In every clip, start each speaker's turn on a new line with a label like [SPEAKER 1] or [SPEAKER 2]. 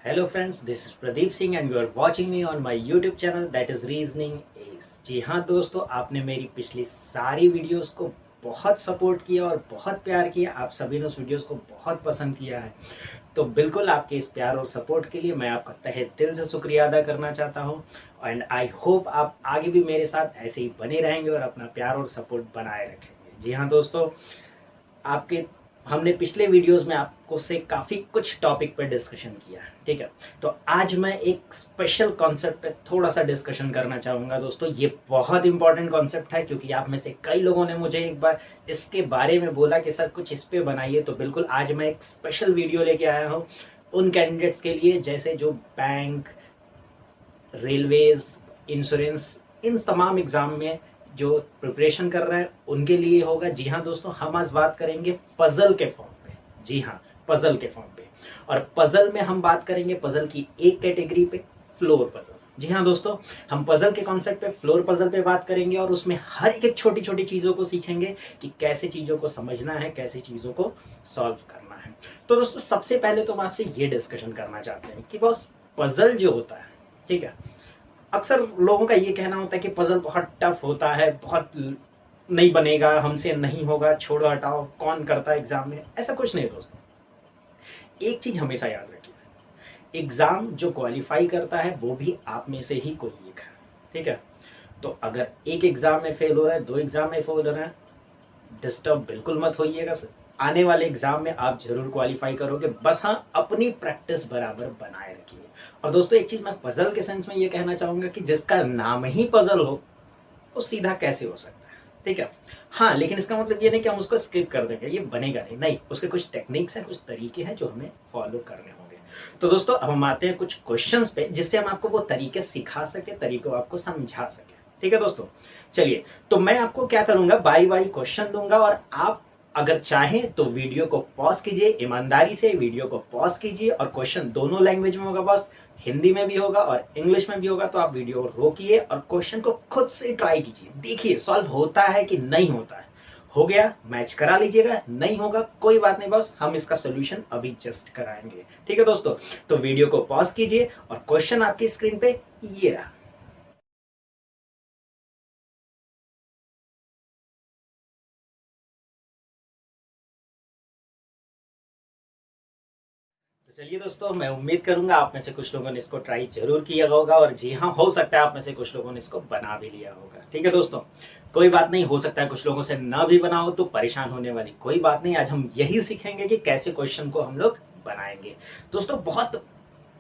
[SPEAKER 1] Hello friends, this is Pradeep Singh and you are watching me on my YouTube channel that is Reasoning Ace। जी हाँ दोस्तों, आपने मेरी पिछली सारी videos को बहुत सपोर्ट किया और बहुत प्यार किया। आप सभी ने उस वीडियोस को बहुत पसंद किया है, तो बिल्कुल आपके इस प्यार और सपोर्ट के लिए मैं आपका तहे दिल से शुक्रिया अदा करना चाहता हूँ। एंड आई होप आप आगे भी मेरे साथ ऐसे ही बने रहेंगे और अपना प्यार और सपोर्ट बनाए रखेंगे। जी हाँ दोस्तों, आपके हमने पिछले वीडियोस में आपको से काफी कुछ टॉपिक पर डिस्कशन किया, ठीक है। तो आज मैं एक स्पेशल कॉन्सेप्ट पे थोड़ा सा डिस्कशन करना चाहूंगा दोस्तों। ये बहुत इंपॉर्टेंट कॉन्सेप्ट है क्योंकि आप में से कई लोगों ने मुझे एक बार इसके बारे में बोला कि सर कुछ इस पे बनाइए, तो बिल्कुल आज मैं एक स्पेशल वीडियो लेके आया हूँ उन कैंडिडेट्स के लिए जैसे जो बैंक, रेलवेज, इंश्योरेंस, इन तमाम एग्जाम में जो प्रिपरेशन कर रहे हैं उनके लिए होगा। जी हाँ दोस्तों, हम आज बात करेंगे पजल के फॉर्म पे। जी हाँ, पजल के फॉर्म पे। और पजल में हम बात करेंगे पजल की एक कैटेगरी पे, फ्लोर पजल। जी हाँ दोस्तों, हम पजल के कॉन्सेप्ट पे, फ्लोर पजल पे बात करेंगे और उसमें हर एक छोटी छोटी चीजों को सीखेंगे कि कैसे चीजों को समझना है, कैसे चीजों को सॉल्व करना है। तो दोस्तों सबसे पहले तो हम आपसे ये डिस्कशन करना चाहते हैं कि बॉस पजल जो होता है, ठीक है, अक्सर लोगों का ये कहना होता है कि पजल बहुत टफ होता है, बहुत नहीं बनेगा, हमसे नहीं होगा, छोड़ो हटाओ, कौन करता है एग्जाम में। ऐसा कुछ नहीं दोस्तों। एक चीज हमेशा याद रखिए, एग्जाम जो क्वालिफाई करता है वो भी आप में से ही कोई एक है, ठीक है। तो अगर एक एग्जाम में फेल हो रहा है, दो एग्जाम में फेल हो रहा है, डिस्टर्ब बिल्कुल मत होइएगा सर। आने वाले एग्जाम में आप जरूर क्वालिफाई करोगे, बस हाँ अपनी प्रैक्टिस बराबर बनाए रखिए। और दोस्तों एक चीज मैं पजल के सेंस में ये कहना चाहूंगा कि जिसका नाम ही पजल हो वो सीधा कैसे हो सकता है, ठीक है। हाँ, लेकिन इसका मतलब ये नहीं कि हम उसको स्किप कर देंगे, ये बनेगा नहीं। नहीं, उसके कुछ टेक्निक्स हैं, कुछ तरीके हैं जो हमें फॉलो करने होंगे। तो दोस्तों अब हम आते हैं कुछ क्वेश्चंस पे जिससे हम आपको वो तरीके सिखा सके, तरीकों आपको समझा सके, ठीक है दोस्तों। चलिए, तो मैं आपको क्या करूंगा, बारी बारी क्वेश्चन दूंगा और आप अगर चाहें तो वीडियो को पॉज कीजिए, ईमानदारी से वीडियो को पॉज कीजिए। और क्वेश्चन दोनों लैंग्वेज में होगा बॉस, हिंदी में भी होगा और इंग्लिश में भी होगा। तो आप वीडियो रोकिए और क्वेश्चन को खुद से ट्राई कीजिए, देखिए सॉल्व होता है कि नहीं होता है। हो गया मैच करा लीजिएगा, नहीं होगा कोई बात नहीं बॉस, हम इसका सोल्यूशन अभी जस्ट कराएंगे, ठीक है दोस्तों। तो वीडियो को पॉज कीजिए और क्वेश्चन आपकी स्क्रीन पे ये रहा। तो चलिए दोस्तों, मैं उम्मीद करूंगा आप में से कुछ लोगों ने इसको ट्राई जरूर किया होगा और जी हाँ, हो सकता है आप में से कुछ लोगों ने इसको बना भी लिया होगा, ठीक है दोस्तों। कोई बात नहीं, हो सकता है कुछ लोगों से ना भी बना हो, तो परेशान होने वाली कोई बात नहीं। आज हम यही सीखेंगे कि कैसे क्वेश्चन को हम लोग बनाएंगे। दोस्तों बहुत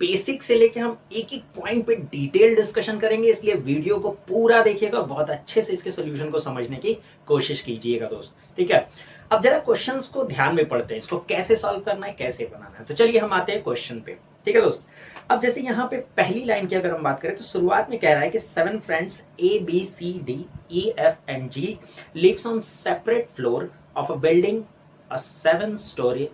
[SPEAKER 1] बेसिक से लेके हम एक एक पॉइंट पे डिटेल डिस्कशन करेंगे, इसलिए वीडियो को पूरा देखिएगा, बहुत अच्छे से इसके सोल्यूशन को समझने की कोशिश कीजिएगा दोस्त, ठीक है। अब जरा क्वेश्चंस को ध्यान में पढ़ते हैं, इसको कैसे सॉल्व करना है, कैसे बनाना है। तो चलिए हम आते हैं क्वेश्चन पे, ठीक है दोस्त। अब जैसे यहाँ पे पहली लाइन की अगर हम बात करें तो शुरुआत में कह रहा है कि 7 friends ABCDEFG lives on separate floor of a building, a 7 storey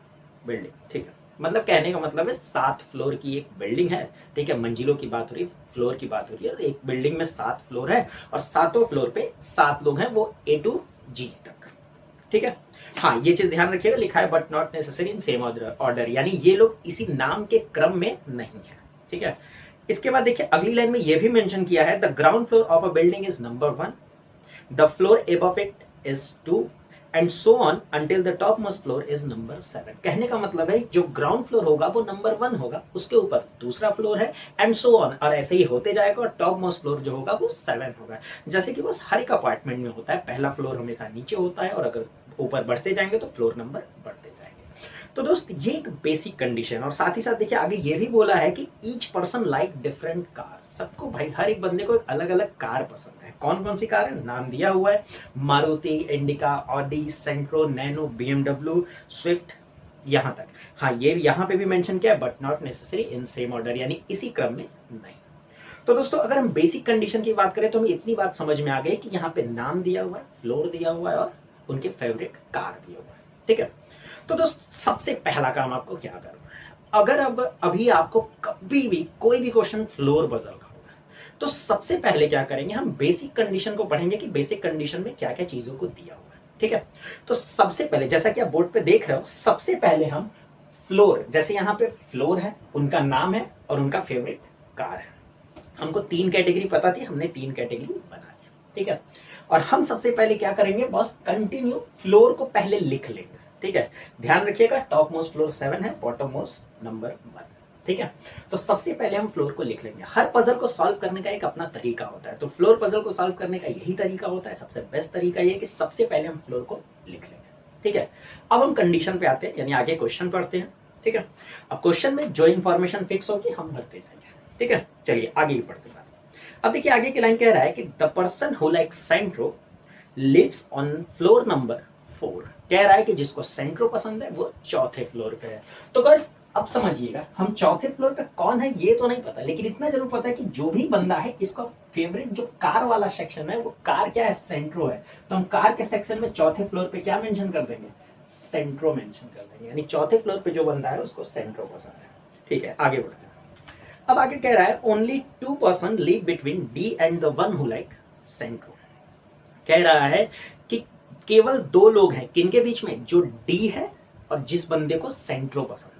[SPEAKER 1] building, ठीक है। मतलब कहने का मतलब है 7 फ्लोर की एक बिल्डिंग है, ठीक है। मंजिलों की बात हो रही है, फ्लोर की बात हो रही है। एक बिल्डिंग में 7 फ्लोर है और 7 फ्लोर पे 7 लोग हैं, वो A to G तक, ठीक है। हाँ, ये चीज ध्यान रखिएगा, लिखा है but not necessary in same order, यानी ये लोग इसी नाम के क्रम में नहीं है, ठीक है। इसके बाद देखिए अगली लाइन में ये भी मेंशन किया है, the ground floor of a building is number 1, the floor above it is 2 and so on until the top most floor is number 7। कहने का मतलब है जो ग्राउंड फ्लोर होगा वो नंबर 1 होगा, उसके ऊपर दूसरा फ्लोर है एंड सो ऑन, और ऐसे ही होते जाएगा और टॉप मोस्ट फ्लोर जो होगा वो 7 होगा। जैसे कि बस हर एक अपार्टमेंट में होता है, पहला फ्लोर हमेशा नीचे होता है और अगर ऊपर बढ़ते जाएंगे तो फ्लोर नंबर बढ़ते जाएंगे। तो दोस्त ये एक बेसिक कंडीशन, और साथ ही साथ देखिए आगे ये भी बोला है कि each person like different car. सबको भाई, हर एक बंदे को एक अलग अलग कार पसंद है। कौन कौन सी कार है, नाम दिया हुआ है, मारुति, इंडिका, ऑडी, सेंट्रो, नैनो, BMW, स्विफ्ट, यहां तक। हाँ, ये यहाँ पे भी मेंशन किया है but not necessary in same order, यानी इसी क्रम में नहीं। तो दोस्तों अगर हम बेसिक कंडीशन की बात करें तो हमें इतनी बात समझ में आ गई कि यहाँ पे नाम दिया हुआ है, फ्लोर दिया हुआ है और उनके फेवरेट कार दिया हुआ है, ठीक है। तो दोस्त सबसे पहला काम आपको क्या करना है, अगर अब अभी आपको कभी भी कोई भी क्वेश्चन फ्लोर पजल का होगा तो सबसे पहले क्या करेंगे, हम बेसिक कंडीशन को पढ़ेंगे कि बेसिक कंडीशन में क्या क्या चीजों को दिया हुआ है, ठीक है। तो सबसे पहले जैसा कि आप बोर्ड पे देख रहे हो, सबसे पहले हम फ्लोर, जैसे यहाँ पे फ्लोर है, उनका नाम है और उनका फेवरेट कार है। हमको 3 कैटेगरी पता थी, हमने 3 कैटेगरी बना ली, ठीक है। और हम सबसे पहले क्या करेंगे बॉस, कंटिन्यू फ्लोर को पहले लिख लेंगे, ठीक है। ध्यान रखिएगा टॉप मोस्ट फ्लोर 7 है, बॉटम मोस्ट नंबर 1, ठीक है। तो सबसे पहले हम फ्लोर को लिख लेंगे। हर पजल को सॉल्व करने का एक अपना तरीका होता है, तो फ्लोर पजल को सॉल्व करने का यही तरीका होता है। सबसे बेस्ट तरीका ये कि सबसे पहले हम फ्लोर को लिख लेंगे, ठीक है। अब हम कंडीशन पे आते हैं, यानी आगे क्वेश्चन पढ़ते हैं, ठीक है। अब क्वेश्चन में जो इंफॉर्मेशन फिक्स होगी हम भरते जाएंगे, ठीक है। चलिए आगे भी पढ़ते हैं। अब देखिए आगे की लाइन कह रहा है कि the person who like Santro lives on floor number 4। कह रहा है कि जिसको सेंट्रो पसंद है वो चौथे फ्लोर पे है। तो गाइस अब समझिएगा, हम चौथे फ्लोर पे कौन है ये तो नहीं पता, लेकिन इतना जरूर पता है कि जो भी बंदा है इसका फेवरेट जो कार वाला सेक्शन है वो कार क्या है, सेंट्रो है। तो हम कार के सेक्शन में चौथे फ्लोर पे क्या मेंशन कर देंगे, सेंट्रो मेंशन कर देंगे, यानी चौथे फ्लोर पे जो बंदा है उसको सेंट्रो पसंद है, ठीक है। आगे बढ़ते हैं। अब आगे कह रहा है only 2 person live between D and the one who like Santro. कह रहा है कि केवल 2 लोग हैं किनके बीच में, जो डी है और जिस बंदे को सेंट्रो पसंद है,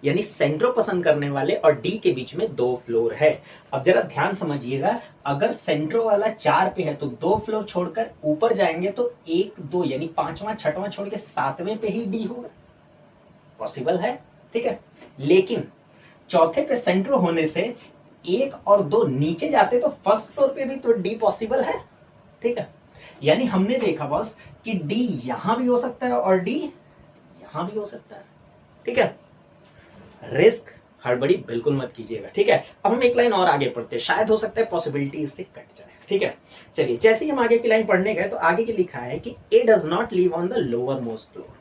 [SPEAKER 1] यानी सेंट्रो पसंद करने वाले और डी के बीच में 2 फ्लोर है। अब जरा ध्यान समझिएगा, अगर सेंट्रो वाला 4 पे है तो 2 फ्लोर छोड़कर ऊपर जाएंगे तो 1 2 यानी 5वां 6वां छोड़ के 7वें पे ही डी होगा, पॉसिबल है, ठीक है। लेकिन चौथे पे सेंट्रो होने से 1 और 2 नीचे जाते तो फर्स्ट फ्लोर पे भी तो डी पॉसिबल है, ठीक है। यानी हमने देखा बॉस कि डी यहां भी हो सकता है और डी यहां भी हो सकता है, ठीक है। रिस्क हड़बड़ी बिल्कुल मत कीजिएगा, ठीक है। अब हम एक लाइन और आगे पढ़ते हैं, शायद हो सकता है पॉसिबिलिटी इससे कट जाए, ठीक है। चलिए जैसे ही हम आगे की लाइन पढ़ने गए तो आगे की लिखा है कि A does not live on the lowermost floor.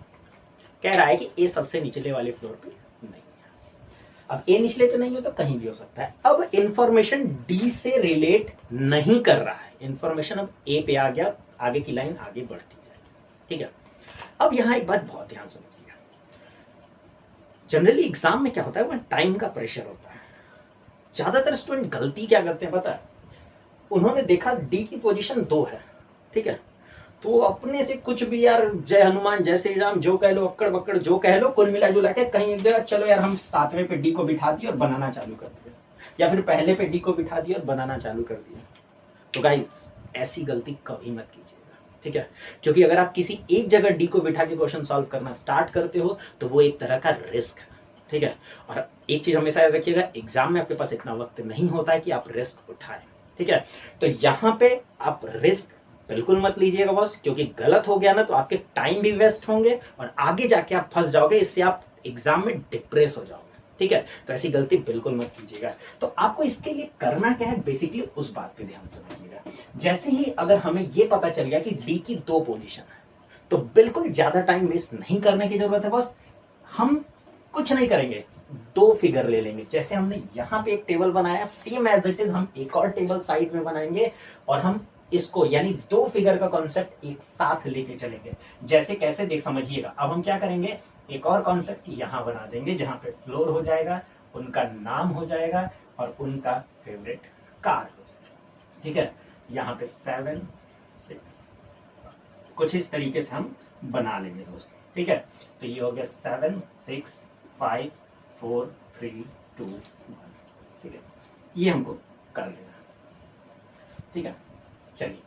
[SPEAKER 1] कह रहा है कि ए सबसे निचले वाले फ्लोर पे नहीं है। अब ए निचले पे नहीं हो तो कहीं भी हो सकता है। अब इंफॉर्मेशन डी से रिलेट नहीं कर रहा है, इंफॉर्मेशन अब ए पे आ गया, आगे की लाइन आगे बढ़ती जाएगी, ठीक है। अब यहां एक बात बहुत ध्यान समझिएगा, जनरली एग्जाम में क्या होता है, वहां टाइम का प्रेशर होता है। ज्यादातर स्टूडेंट गलती क्या करते हैं पता है, उन्होंने देखा डी की पोजीशन 2 है, ठीक है, तो अपने से कुछ भी यार जय हनुमान जय श्री राम जो कह लो, अक्कड़ बक्कड़ जो कह लो, कुल मिला जुला के कहीं चलो यार हम 7वें पे डी को बिठा दिए और बनाना चालू कर दिया, या फिर पहले पे डी को बिठा दिया और बनाना चालू कर दिया। तो गाइस ऐसी गलती कभी मत कीजिएगा, ठीक है, क्योंकि अगर आप किसी एक जगह डी को बिठा के क्वेश्चन सॉल्व करना स्टार्ट करते हो तो वो एक तरह का रिस्क है, ठीक है। और एक चीज हमेशा याद रखिएगा, एग्जाम में आपके पास इतना वक्त नहीं होता है कि आप रिस्क उठाएं, ठीक है। तो यहां पे आप रिस्क बिल्कुल मत लीजिएगा बॉस, क्योंकि गलत हो गया ना तो आपके टाइम भी वेस्ट होंगे और आगे जाके आप फंस जाओगे, इससे आप एग्जाम में डिप्रेस हो जाओगे, ठीक है। तो ऐसी गलती बिल्कुल मत कीजिएगा। तो आपको इसके लिए करना क्या है, बेसिकली उस बात पे ध्यान समझिएगा। जैसे ही अगर हमें ये पता चल गया कि डी की 2 पोजीशन है तो बिल्कुल ज्यादा टाइम वेस्ट नहीं करने की जरूरत है बॉस। हम कुछ नहीं करेंगे, 2 फिगर ले लेंगे। जैसे हमने यहाँ पे एक टेबल बनाया, सेम एज इट इज हम एक और टेबल साइड में बनाएंगे और हम इसको यानी 2 फिगर का कॉन्सेप्ट एक साथ लेके चलेंगे। जैसे कैसे देख समझिएगा। अब हम क्या करेंगे, एक और कॉन्सेप्ट यहां बना देंगे जहां पे फ्लोर हो जाएगा, उनका नाम हो जाएगा और उनका फेवरेट कार हो जाएगा, ठीक है। यहाँ पे 7 6 कुछ इस तरीके से हम बना लेंगे दोस्तों, ठीक है। तो ये हो गया 7 6 5 4 3 2 1, ठीक है। ये हमको कर लेना, ठीक है। चलिए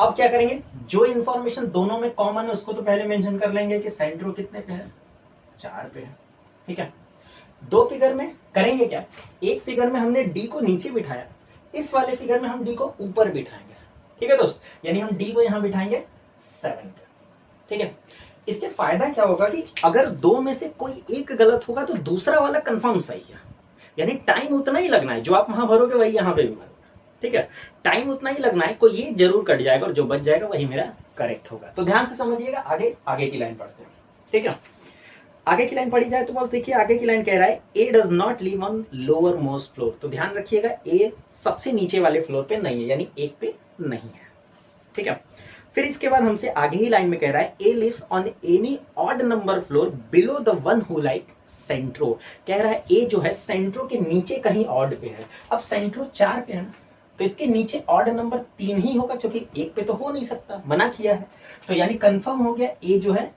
[SPEAKER 1] अब क्या करेंगे, जो इंफॉर्मेशन दोनों में कॉमन है उसको तो पहले मेंशन कर लेंगे कि सेंट्रो कितने पे है, 4 पे है, ठीक है। 2 फिगर में करेंगे क्या, एक फिगर में हमने डी को नीचे बिठाया, इस वाले फिगर में हम डी को ऊपर बिठाएंगे, ठीक है दोस्त। यानी हम डी को यहां बिठाएंगे 7 पे, ठीक है। इससे फायदा क्या होगा कि अगर 2 में से कोई एक गलत होगा तो दूसरा वाला कंफर्म सही है, यानी टाइम उतना ही लगना है, जो आप वहां भरोगे वही यहां पे भी भरोगे, ठीक है। टाइम उतना ही लगना है, कोई ये जरूर कट जाएगा और जो बच जाएगा वही मेरा करेक्ट होगा। तो ध्यान से समझिएगा, आगे की लाइन पढ़ते हैं, ठीक है। आगे की लाइन पढ़ी जाए तो बस देखिए आगे की लाइन कह रहा है A does not live on lowermost floor. तो ध्यान रखिएगा ए सबसे नीचे वाले फ्लोर पे नहीं है, यानी 1 पे नहीं है, ठीक है। फिर इसके बाद हमसे आगे ही लाइन में कह रहा है A lives on any odd number floor below the one who like Santro. कह रहा है ए जो है सेंट्रो के नीचे कहीं ऑड पे है। अब सेंट्रो 4 पे है ना, तो इसके नीचे ऑड नंबर 3 ही होगा, क्योंकि 1 पे तो हो नहीं सकता, मना किया है। तो यानी कंफर्म हो गया ए जो है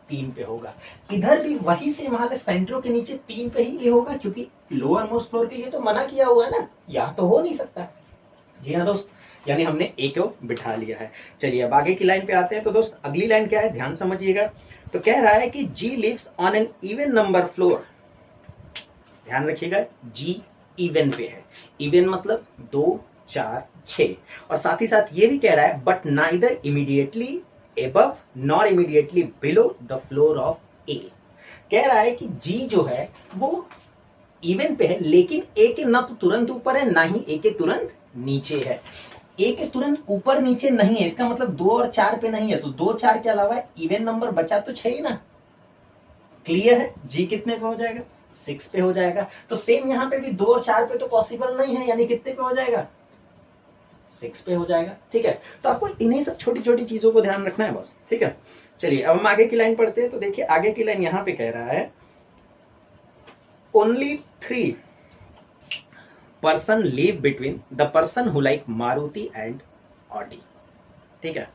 [SPEAKER 1] 3 पे होगा। इधर भी वही सेम हाल है, सेंट्रो के नीचे 3 पे ही ए होगा, क्योंकि लोअर मोस्ट फ्लोर के लिए तो मना किया हुआ है ना, यहाँ तो हो नहीं सकता। जी हाँ दोस्त, यानी हमने ए को बिठा लिया है। चलिए अब आगे की लाइन पे आते हैं। तो दोस्त अगली लाइन क्या है, ध्यान समझिएगा। तो कह रहा है कि G lives on an even number floor. ध्यान रखिएगा, जी इवन पे है। इवन मतलब 2, 4, 6। और साथ ही साथ ये भी कह रहा है but neither immediately above nor immediately below the floor of A. कह रहा है कि जी जो है वो इवन पे है, लेकिन ए के ना तो तुरंत ऊपर है ना ही ए के तुरंत नीचे है। ए के तुरंत ऊपर नीचे नहीं है, इसका मतलब 2 और 4 पे नहीं है। तो 2, 4 के अलावा इवन नंबर बचा तो 6 ही ना। क्लियर है, जी कितने पे हो जाएगा, 6 पे हो जाएगा। तो सेम यहाँ पे भी 2 और 4 पे तो पॉसिबल नहीं है, यानी कितने पे हो जाएगा, 6 पे हो जाएगा। ठीक है, तो आपको इन्हीं सब छोटी छोटी चीजों को ध्यान रखना है बस। ठीक है, चलिए अब हम आगे की लाइन पढ़ते हैं। तो देखिए आगे की लाइन यहाँ पे कह रहा है only 3 person live between the person who like Maruti and Audi. ठीक है,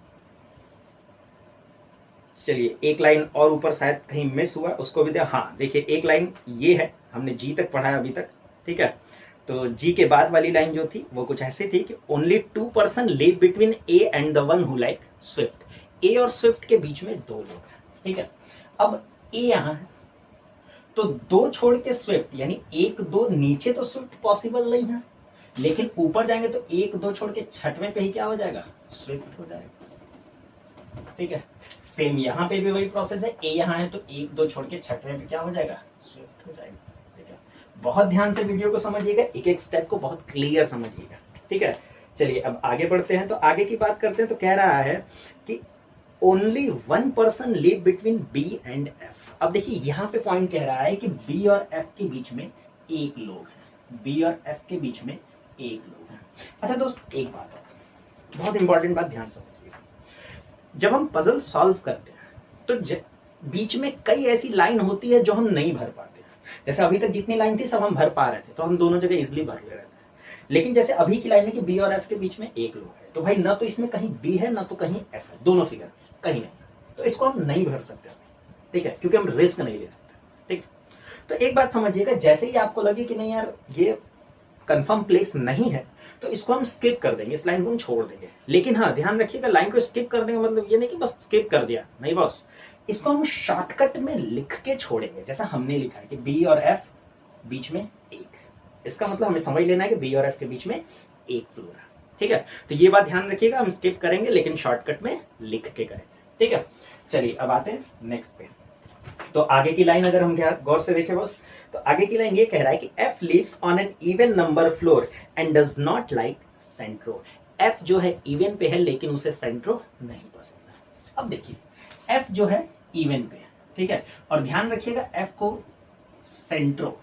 [SPEAKER 1] चलिए एक लाइन और ऊपर शायद कहीं मिस हुआ, उसको भी हाँ देखिए, एक लाइन ये है, हमने जी तक पढ़ा है अभी तक। ठीक है, तो जी के बाद वाली लाइन जो थी वो कुछ ऐसी थी कि only 2 person live between A and the one who like Swift. A और स्विफ्ट के बीच में 2 लोग हैं। ठीक है, अब ए यहां है तो 2 छोड़ के स्विफ्ट, यानी 1, 2 नीचे तो स्विफ्ट पॉसिबल नहीं है, लेकिन ऊपर जाएंगे तो 1, 2 छोड़ के छठवें पे ही क्या हो जाएगा, स्विफ्ट हो जाएगा। ठीक है, सेम यहाँ पे भी वही प्रोसेस है, ए यहाँ है तो 1, 2 छोड़ के छठवें पे क्या हो जाएगा, स्विफ्ट हो जाएगा। ठीक है, बहुत ध्यान से वीडियो को समझिएगा, एक एक स्टेप को बहुत क्लियर समझिएगा। ठीक है, चलिए अब आगे बढ़ते हैं। तो आगे की बात करते हैं। तो कह रहा है कि only 1 person live between B and F. अब देखिए यहाँ पे पॉइंट कह रहा है कि बी और एफ के बीच में एक लोग है, बी और एफ के बीच में एक लोग है। अच्छा दोस्त एक बात है, बहुत इंपॉर्टेंट बात, ध्यान समझिएगा। जब हम पजल सॉल्व करते हैं तो बीच में कई ऐसी लाइन होती है जो हम नहीं भर पाते। जैसे अभी तक जितनी लाइन थी सब हम भर पा रहे थे, तो हम दोनों जगह इजिली भर ले रहे थे। लेकिन जैसे अभी की लाइन है कि बी और एफ के बीच में एक लोग है, तो भाई ना तो इसमें कहीं बी है ना तो कहीं एफ है, दोनों फिगर कहीं नहीं, तो इसको हम नहीं भर सकते। ठीक है, क्योंकि हम रिस्क नहीं ले सकते। ठीक, तो एक बात समझिएगा, जैसे ही आपको लगे कि नहीं यार ये कंफर्म प्लेस नहीं है, तो इसको हम स्किप कर देंगे, इस लाइन को हम छोड़ देंगे। लेकिन हाँ ध्यान रखिएगा, लाइन को स्किप कर देंगे मतलब ये नहीं कि बस स्किप कर दिया, नहीं बॉस, इसको हम शॉर्टकट में लिख के छोड़ेंगे। जैसा हमने लिखा है कि बी और एफ बीच में एक, इसका मतलब हमें समझ लेना है कि बी और एफ के बीच में एक फ्लोर है। ठीक है, तो ये बात ध्यान रखिएगा, हम स्किप करेंगे लेकिन शॉर्टकट में लिख के करेंगे। ठीक है, चलिए अब आते हैं नेक्स्ट पे। तो आगे की लाइन अगर हम गौर से देखें बस, तो आगे की लाइन ये कह रहा है कि F lives on an even number floor and does not like Santro. F जो है इवन पे है लेकिन उसे सेंट्रो नहीं पसंद है। अब देखिए एफ जो है इवन पे है, ठीक है, और ध्यान रखिएगा एफ को सेंट्रो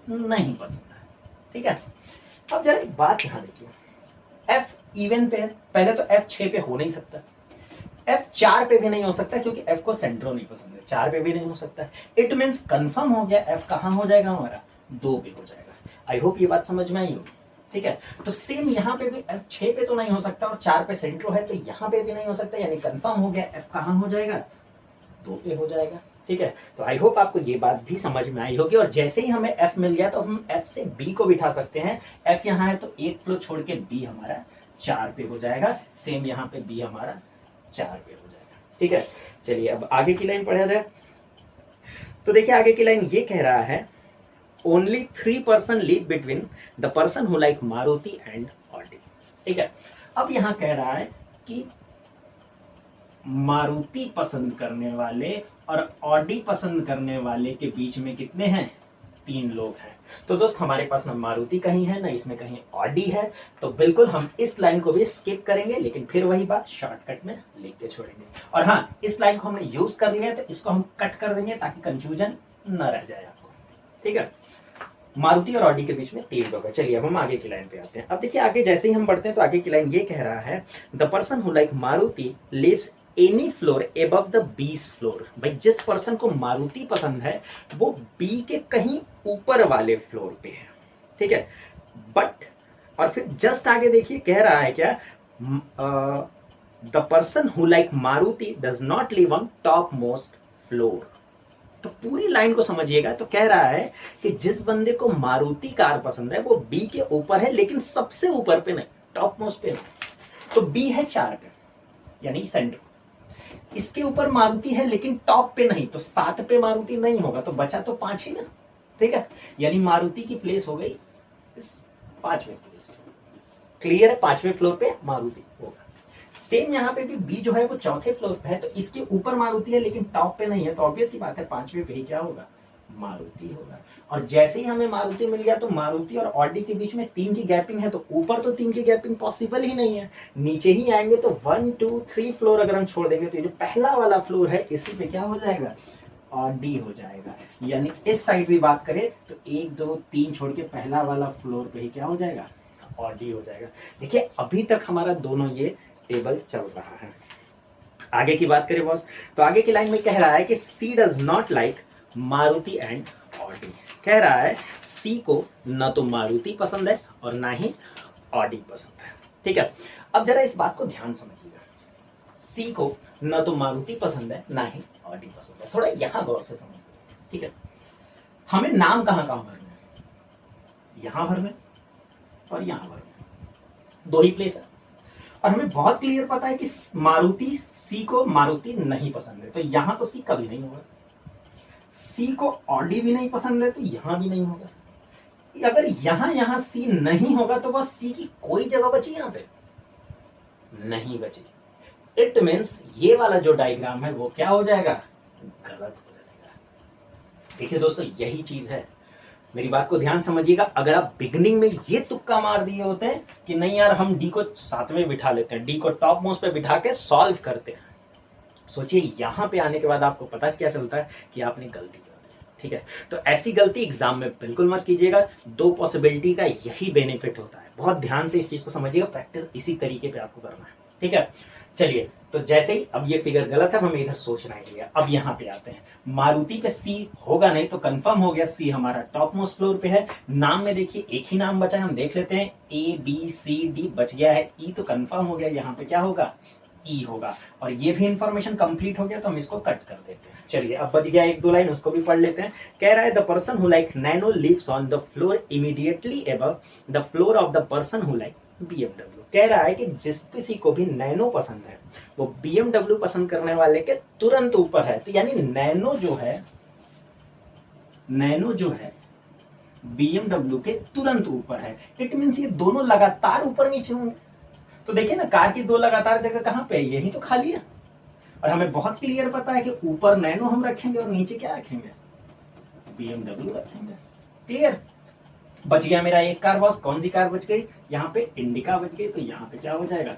[SPEAKER 1] नहीं पसंद है। ठीक है, अब जरा एक बात ध्यान रखिए, एफ इवन पे है, पहले तो एफ 6 पे हो नहीं सकता, एफ 4 पे भी नहीं हो सकता क्योंकि एफ को सेंट्रो नहीं पसंद है, 4 पे भी नहीं हो सकता। इट मीन्स कंफर्म हो गया एफ कहां हो जाएगा हमारा, 2 पे हो जाएगा। आई होप ये बात समझ में आई होगी। ठीक है, तो सेम यहाँ पे भी एफ 6 पे तो नहीं हो सकता और 4 पे सेंट्रो है, तो यहाँ पे भी नहीं हो सकता, यानी कंफर्म हो गया एफ कहां हो जाएगा, 2 पे हो जाएगा। ठीक है, तो आई होप आपको ये बात भी समझ में आई होगी। और जैसे ही हमें एफ मिल गया तो हम एफ से बी को बिठा सकते हैं। एफ यहाँ है तो एक फ्लो छोड़ के बी हमारा 4 पे हो जाएगा, सेम यहाँ पे बी हमारा 4 पे हो जाएगा। ठीक है, चलिए अब आगे की लाइन पढ़ा जाए। तो देखिए आगे की लाइन ये कह रहा है only 3 person live between the person who like Maruti and Audi. ठीक है, अब यहां कह रहा है कि मारुति पसंद करने वाले और ऑडी पसंद करने वाले के बीच में कितने हैं, 3 लोग हैं। तो दोस्त हमारे पास ना मारुति कहीं है ना इसमें कहीं ऑडी है, तो बिल्कुल हम इस लाइन को भी स्किप करेंगे, लेकिन फिर वही बात शॉर्टकट में लिख के छोड़ेंगे। और हाँ, इस लाइन को हमने यूज कर लिया है तो इसको हम कट कर देंगे ताकि कंफ्यूजन न रह जाए आपको। ठीक है, मारुति और ऑडी के बीच में 3 लोग है। चलिए अब हम आगे की लाइन पे आते हैं। अब देखिए आगे जैसे ही हम बढ़ते हैं तो आगे की लाइन ये कह रहा है the person who like Maruti lives any floor above the B's floor. भाई जिस पर्सन को मारुति पसंद है वो बी के कहीं ऊपर वाले फ्लोर पे है। ठीक है, बट और फिर जस्ट आगे देखिए कह रहा है क्या, the person who like Maruti does not live on top most floor. तो पूरी लाइन को समझिएगा। तो कह रहा है कि जिस बंदे को मारुति कार पसंद है वो बी के ऊपर है, लेकिन सबसे ऊपर पे नहीं, टॉप मोस्ट पे नहीं। तो बी है 4 पे, यानी सेंटर। इसके ऊपर मारुति है लेकिन टॉप पे नहीं, तो 7 पे मारुति नहीं होगा, तो बचा तो 5 ही ना। ठीक है, यानी मारुति की प्लेस हो गई इस 5वें प्लेस पे। क्लियर है, 5वें फ्लोर पे मारुति होगा। सेम यहाँ पे भी बी जो है वो 4थे फ्लोर पे है, तो इसके ऊपर मारुति है लेकिन टॉप पे नहीं है, तो ऑब्वियस ही बात है 5वें पे ही क्या होगा, मारुति होगा। और जैसे ही हमें मारुति मिल गया तो मारुति और ऑडी के बीच में 3 की गैपिंग है, तो ऊपर तो 3 की गैपिंग पॉसिबल ही नहीं है, नीचे ही आएंगे तो 1 2 3 फ्लोर अगर हम छोड़ देंगे तो ये जो पहला वाला फ्लोर है इसी पे क्या हो जाएगा, ऑडी हो जाएगा। यानी इस साइड भी बात करें तो 1 2 3 छोड़ के पहला वाला फ्लोर पे ही क्या हो जाएगा, ऑडी हो जाएगा। देखिए अभी तक हमारा दोनों ये टेबल चल रहा है। आगे की बात करें बॉस, तो आगे की लाइन में कह रहा है कि C does not like Maruti and Audi. कह रहा है सी को न तो मारुति पसंद है और ना ही ऑडी पसंद है। ठीक है, अब जरा इस बात को ध्यान समझिएगा। सी को न तो मारुति पसंद है ना ही ऑडी पसंद है, थोड़ा यहां गौर से समझिए। ठीक है, हमें नाम कहां कहां भरना है, यहां भरना और यहां भरना, 2 ही प्लेस है। और हमें बहुत क्लियर पता है कि मारुति, सी को मारुति नहीं पसंद है, तो यहां तो सी कभी नहीं होगा। सी को ऑडी भी नहीं पसंद है तो यहां भी नहीं होगा। अगर यहां सी नहीं होगा तो बस सी की कोई जगह बची यहां पे नहीं बची। इट मीन्स ये वाला जो डायग्राम है वो क्या हो जाएगा, गलत हो जाएगा। देखिए दोस्तों यही चीज है, मेरी बात को ध्यान समझिएगा। अगर आप बिगनिंग में ये तुक्का मार दिए होते हैं कि नहीं यार हम डी को 7वें बिठा लेते हैं, डी को टॉप मोस्ट पे बिठा के सॉल्व करते हैं, सोचिए यहां पे आने के बाद आपको पता क्या चलता है कि आपने गलती कर दी। ठीक है, तो ऐसी गलती एग्जाम में बिल्कुल मत कीजिएगा। 2 पॉसिबिलिटी का यही बेनिफिट होता है, बहुत ध्यान से इस चीज को समझिएगा, प्रैक्टिस इसी तरीके पे आपको करना है। ठीक है, चलिए तो जैसे ही अब ये फिगर गलत है, हमें इधर सोचना ही लिया। अब यहाँ पे आते हैं, मारुति पे सी होगा नहीं तो कंफर्म हो गया सी हमारा टॉप मोस्ट फ्लोर पे है। नाम में देखिए एक ही नाम बचा है, हम देख लेते हैं ए बी सी डी बच गया है, ई तो कंफर्म हो गया, यहाँ पे क्या होगा, ई होगा। और ये भी इंफॉर्मेशन कंप्लीट हो गया तो हम इसको कट कर देते हैं। चलिए अब बच गया 1 2 लाइन, उसको भी पढ़ लेते हैं। कह रहा है the person who like Nano lives on the floor immediately above the floor of the person who like BMW। कह रहा है कि जिस किसी को भी नैनो पसंद है वो BMW पसंद करने वाले के तुरंत ऊपर है। तो यानी नैनो जो है BMW के तुरंत ऊपर है। इट मीन्स ये दोनों लगातार ऊपर नीचे होंगे। तो देखिए ना, कार की 2 लगातार जगह कहां पे है, यही तो खाली है। और हमें बहुत क्लियर पता है कि ऊपर नैनो हम रखेंगे और नीचे क्या रखेंगे, BMW रखेंगे। क्लियर, बच गया मेरा एक कार बॉस। कौन सी कार बच गई, यहाँ पे इंडिका बच गई, तो यहाँ पे क्या हो जाएगा,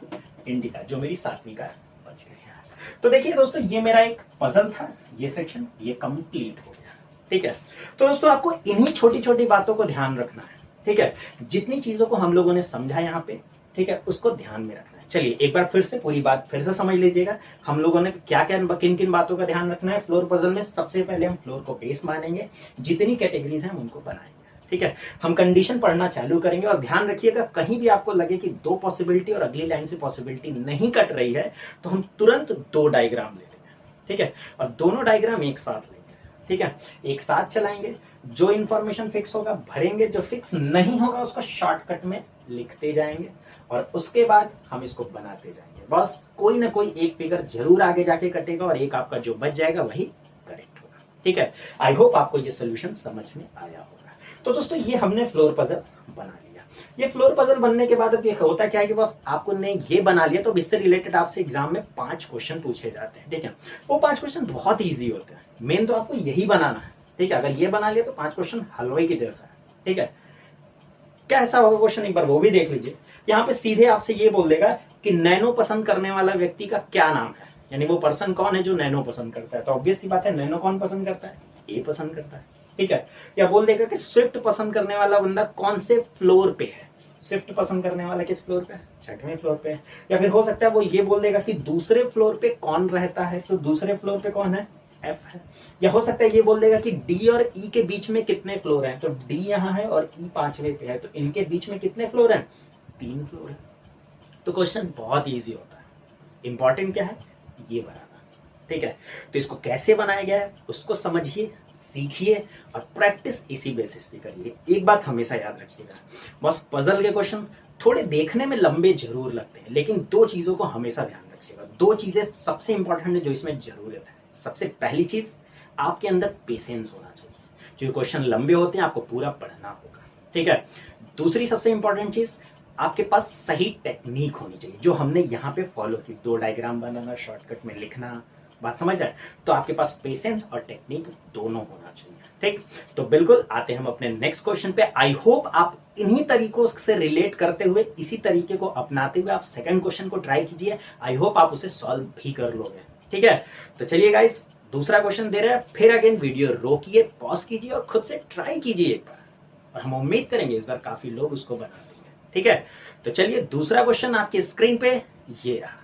[SPEAKER 1] इंडिका, जो मेरी 7वीं कार बच गई। तो देखिए दोस्तों ये मेरा एक पजल था, ये सेक्शन ये कंप्लीट हो गया। ठीक है, तो दोस्तों आपको इन्हीं छोटी छोटी बातों को ध्यान रखना है। ठीक है, जितनी चीजों को हम लोगों ने समझा यहाँ पे, ठीक है, उसको ध्यान में रखना है। चलिए एक बार फिर से पूरी बात फिर से समझ लीजिएगा। हम लोगों ने क्या क्या किन किन बातों का ध्यान रखना है फ्लोर पजल में। सबसे पहले हम फ्लोर को बेस मानेंगे, जितनी कैटेगरीज हैं हम उनको बनाएंगे। ठीक है, हम कंडीशन पढ़ना चालू करेंगे और ध्यान रखिएगा कहीं भी आपको लगे कि 2 पॉसिबिलिटी और अगली लाइन से पॉसिबिलिटी नहीं कट रही है तो हम तुरंत 2 डायग्राम ले लेंगे। ठीक है, और दोनों डायग्राम एक साथ लेंगे। ठीक है, एक साथ चलाएंगे, जो इंफॉर्मेशन फिक्स होगा भरेंगे, जो फिक्स नहीं होगा उसको शॉर्टकट में लिखते जाएंगे और उसके बाद हम इसको बनाते जाएंगे। बस कोई ना कोई एक फिगर जरूर आगे जाके कटेगा और एक आपका जो बच जाएगा वही करेक्ट होगा। ठीक है, आई होप आपको ये सोल्यूशन समझ में आया होगा। तो दोस्तों ये हमने फ्लोर पजल बना लिया। ये फ्लोर पजल बनने के बाद अब ये होता क्या है कि बस आपको ने ये बना लिया तो इससे रिलेटेड आपसे एग्जाम में 5 क्वेश्चन पूछे जाते हैं। ठीक है, वो 5 क्वेश्चन बहुत इजी होते हैं, मेन तो आपको यही बनाना है। ठीक है, अगर ये बना लिया तो 5 क्वेश्चन हलवाई की जैसा है। ठीक है, क्या ऐसा होगा क्वेश्चन, एक बार वो भी देख लीजिए। यहाँ पे सीधे आपसे ये बोल देगा कि नैनो पसंद करने वाला व्यक्ति का क्या नाम है, यानी वो पर्सन कौन है जो नैनो पसंद करता है। तो ऑब्वियस सी बात है नैनो कौन पसंद करता है, ए पसंद करता है। ठीक है, या बोल देगा कि स्विफ्ट पसंद करने वाला बंदा कौन से फ्लोर पे है, स्विफ्ट पसंद करने वाला किस फ्लोर पे है, 6वें फ्लोर पे है। या फिर हो सकता है वो ये बोल देगा कि दूसरे फ्लोर पे कौन रहता है, तो दूसरे फ्लोर पे कौन है, एफ है। या हो सकता है ये बोल देगा कि डी और ई के बीच में कितने फ्लोर हैं, तो डी यहाँ है और ई 5वें पे है, तो इनके बीच में कितने फ्लोर हैं, 3 फ्लोर है। तो क्वेश्चन बहुत ईजी होता है। इंपॉर्टेंट क्या है, ये बनाना, ठीक है। तो इसको कैसे बनाया गया है उसको समझिए, सीखिए और प्रैक्टिस इसी बेसिस पे करिए। एक बात हमेशा याद रखिएगा, बस पजल के क्वेश्चन थोड़े देखने में लंबे जरूर लगते हैं, लेकिन दो चीजों को हमेशा ध्यान रखिएगा। दो चीजें सबसे इंपॉर्टेंट है जो इसमें जरूरत है। सबसे पहली चीज, आपके अंदर पेशेंस होना चाहिए। जो क्वेश्चन लंबे होते हैं आपको पूरा पढ़ना होगा, ठीक है। दूसरी सबसे इंपॉर्टेंट चीज, आपके पास सही टेक्निक होनी चाहिए जो हमने यहाँ पे फॉलो की। दो डायग्राम बनाना, शॉर्टकट में लिखना, बात समझ रहे हैं। तो आपके पास पेशेंस और टेक्निक दोनों होना चाहिए, ठीक। तो बिल्कुल आते हैं हम अपने नेक्स्ट क्वेश्चन पे। आई होप आप इन्हीं तरीकों से रिलेट करते हुए, इसी तरीके को अपनाते हुए आप सेकंड क्वेश्चन को ट्राई कीजिए। आई होप आप उसे सॉल्व भी कर लोगे, ठीक है। तो चलिए गाइस, दूसरा क्वेश्चन दे रहे हैं, फिर अगेन वीडियो रोकिए, पॉज कीजिए और खुद से ट्राई कीजिए एक बार, और हम उम्मीद करेंगे इस बार काफी लोग उसको बना देंगे, ठीक है। तो चलिए दूसरा क्वेश्चन आपकी स्क्रीन पे ये रहा।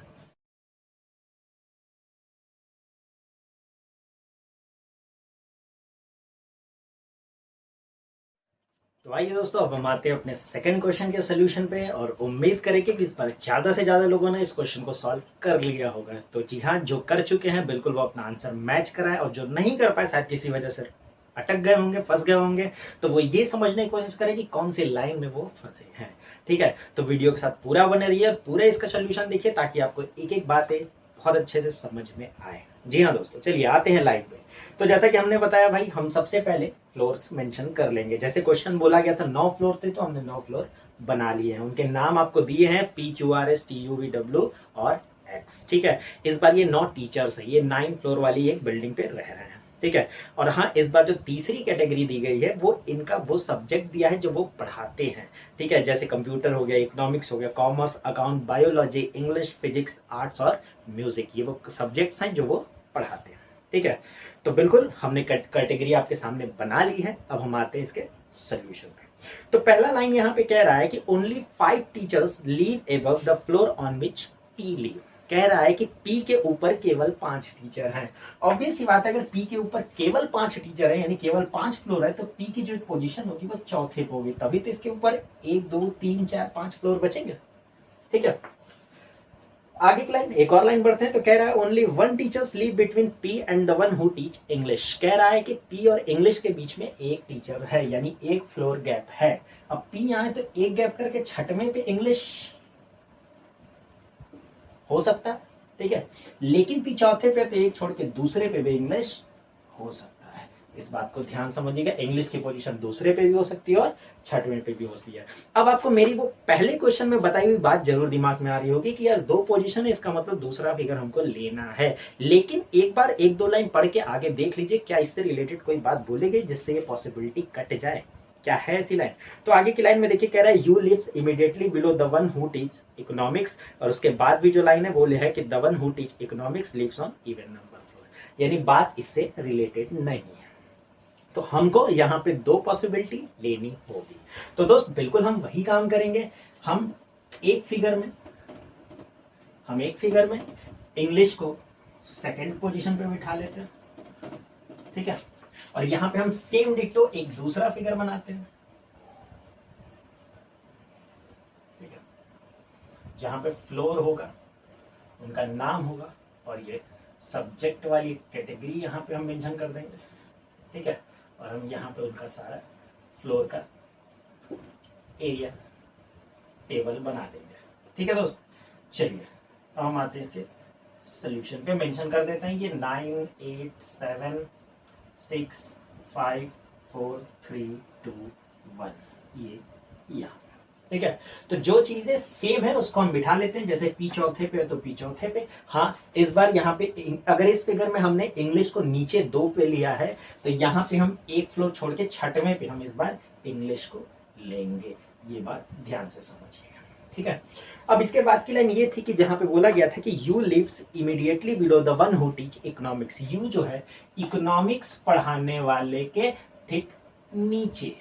[SPEAKER 1] तो आइए दोस्तों, अब हम आते हैं अपने सेकंड क्वेश्चन के सोल्यूशन पे, और उम्मीद करेंगे कि इस बार ज्यादा से ज्यादा लोगों ने इस क्वेश्चन को सॉल्व कर लिया होगा। तो जी हाँ, जो कर चुके हैं बिल्कुल वो अपना आंसर मैच कराएं, और जो नहीं कर पाए, शायद किसी वजह से अटक गए होंगे, फंस गए होंगे, तो वो ये समझने की कोशिश करें कि कौन सी लाइन में वो फंसे हैं, ठीक है। तो वीडियो के साथ पूरा बने रहिए, पूरे इसका सोल्यूशन देखिए, ताकि आपको एक एक बातें बहुत अच्छे से समझ में आए। जी हाँ दोस्तों, चलिए आते हैं लाइन पे। तो जैसा कि हमने बताया भाई, हम सबसे पहले फ्लोर्स मेंशन कर लेंगे। जैसे क्वेश्चन बोला गया था 9 फ्लोर थे, तो हमने 9 फ्लोर बना लिए हैं। उनके नाम आपको दिए हैं, PQRS TUVW और X, ठीक है। इस बार ये 9 टीचर्स है, ये 9 फ्लोर वाली एक बिल्डिंग पे रह रहे हैं, ठीक है। और हाँ, इस बार जो तीसरी कैटेगरी दी गई है वो इनका वो सब्जेक्ट दिया है जो वो पढ़ाते हैं, ठीक है। जैसे कंप्यूटर हो गया, इकोनॉमिक्स हो गया, commerce, account, biology, English, physics, arts और म्यूजिक, ये वो सब्जेक्ट्स हैं जो वो पढ़ाते हैं, ठीक है। तो बिल्कुल हमने कैटेगरी आपके सामने बना ली है। अब हम आते हैं इसके सोल्यूशन पे। तो पहला लाइन यहाँ पे कह रहा है कि only 5 teachers leave above the floor on which P leave. कह रहा है कि P के ऊपर केवल 5 टीचर हैं। ऑब्वियस सी बात है, अगर P के ऊपर केवल 5 टीचर हैं, यानी केवल 5 फ्लोर है, तो P की जो पोजीशन होगी वो चौथे पे होगी, तभी तो इसके ऊपर 1 2 3 4 5 फ्लोर बचेंगे, ठीक है। आगे की लाइन, एक और लाइन बढ़ते हैं। तो कह रहा है only 1 teachers leave between P and the one who teach English. कह रहा है कि P और इंग्लिश के बीच में एक टीचर है, यानी एक फ्लोर गैप है। अब P यहाँ है तो एक गैप करके छठवें पे इंग्लिश हो सकता है, ठीक है। लेकिन P चौथे पे तो एक छोड़ के दूसरे पे भी इंग्लिश हो सकता है। इस बात को ध्यान समझिएगा, इंग्लिश की पोजीशन दूसरे पे भी हो सकती है और छठवें पे भी हो सकती है। अब आपको मेरी वो पहले क्वेश्चन में बताई हुई बात जरूर दिमाग में आ रही होगी कि यार 2 पोजीशन है, इसका मतलब दूसरा फिगर हमको लेना है। लेकिन एक बार 1-2 लाइन पढ़ के आगे देख लीजिए, क्या इससे रिलेटेड कोई बात बोली गई जिससे ये पॉसिबिलिटी कट जाए, क्या है ऐसी लाइन। तो आगे की लाइन में देखिए, कह रहा है U lives immediately below the one who teach economics, और उसके बाद भी जो लाइन है वो है कि the one who teach economics lives on even number floor, यानी बात इससे रिलेटेड नहीं है। तो हमको यहाँ पे 2 पॉसिबिलिटी लेनी होगी। तो दोस्त बिल्कुल हम वही काम करेंगे। हम एक फिगर में इंग्लिश को सेकंड पोजीशन पे बिठा लेते हैं, ठीक है। और यहाँ पे हम सेम डिक्टो एक दूसरा फिगर बनाते हैं, ठीक है, जहां पे फ्लोर होगा, उनका नाम होगा, और ये सब्जेक्ट वाली कैटेगरी यहाँ पे हम मेंशन कर देंगे, ठीक है। और हम यहाँ पे उनका सारा फ्लोर का एरिया टेबल बना देंगे, ठीक है दोस्त। चलिए अब हम आते हैं इसके सोल्यूशन पे, मेंशन कर देते हैं ये 9 8 7 6 5 4 3 2 1, ये यहाँ, ठीक है। तो जो चीजें सेम है उसको हम बिठा लेते हैं। जैसे P चौथे पे है तो P चौथे पे। हाँ, इस बार यहाँ पे अगर इस फिगर में हमने इंग्लिश को नीचे 2 पे लिया है, तो यहाँ पे हम एक फ्लोर छोड़ के छठवें पे हम इस बार इंग्लिश को लेंगे। ये बात ध्यान से समझिएगा, ठीक है। अब इसके बाद की लाइन ये थी कि जहां पे बोला गया था कि U lives immediately below the one who teach economics. U जो है इकोनॉमिक्स पढ़ाने वाले के ठीक नीचे,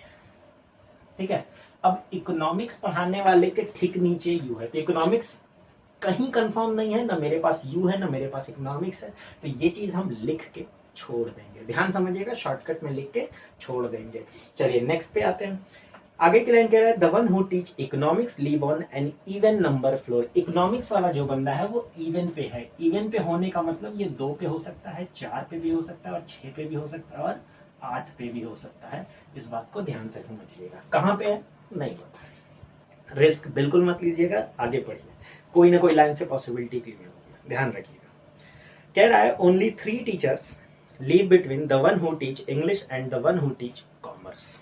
[SPEAKER 1] ठीक है। अब इकोनॉमिक्स पढ़ाने वाले के ठीक नीचे यू है, तो इकोनॉमिक्स कहीं कंफर्म नहीं है, ना मेरे पास यू है ना मेरे पास इकोनॉमिक्स है, तो ये चीज हम लिख के छोड़ देंगे। ध्यान समझिएगा, शॉर्टकट में लिख के छोड़ देंगे। चलिए नेक्स्ट पे आते हैं। आगे की लाइन कह रहा है the one who teach economics live on an even number floor. Economics वाला जो बंदा है वो इवन पे है। इवन पे होने का मतलब ये 2 पे हो सकता है, 4 पे भी हो सकता है और 6 पे भी हो सकता है और 8 पे भी हो सकता है। इस बात को ध्यान से समझिएगा। कहाँ पे है नहीं पता है, रिस्क बिल्कुल मत लीजिएगा, आगे पढ़िए, कोई ना कोई लाइन से पॉसिबिलिटी क्लियर होगी, ध्यान रखिएगा। कह रहा है only 3 teachers leave between the one who teach English and the one who teach commerce.